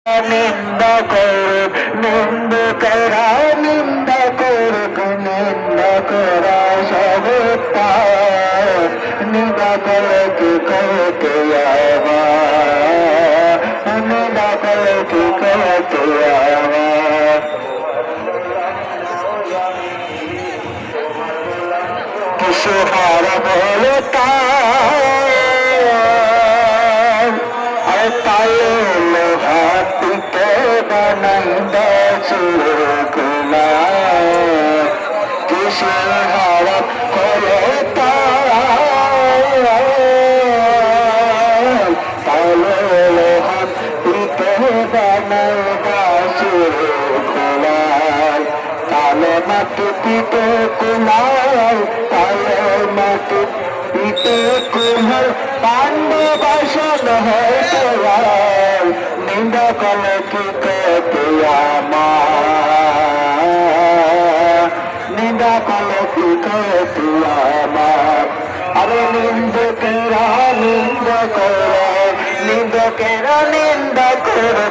নিন্দা করুক নিন্দুকেরা নিন্দা করুক নিন্দা করা সব তার নিন্দা করে কি করতে আমার নিন্দা করে কি করতে আমার কিছু হারা বলে তালে লোহাটিকে বানাইবা চুরগুলা কিছু হারা করে তালে লোহাটিকে বানাইবা চুরগুলা তালে মাটি পিতে কুমার তালে মাটি পিতে কুমার পান্ডে বাসন হয়ে নিন্দা কলে কি করতে আমার নিন্দা কলে কি করতে আমার আরে নিন্দুকেরা নিন্দা করে নিন্দুকেরা নিন্দা করে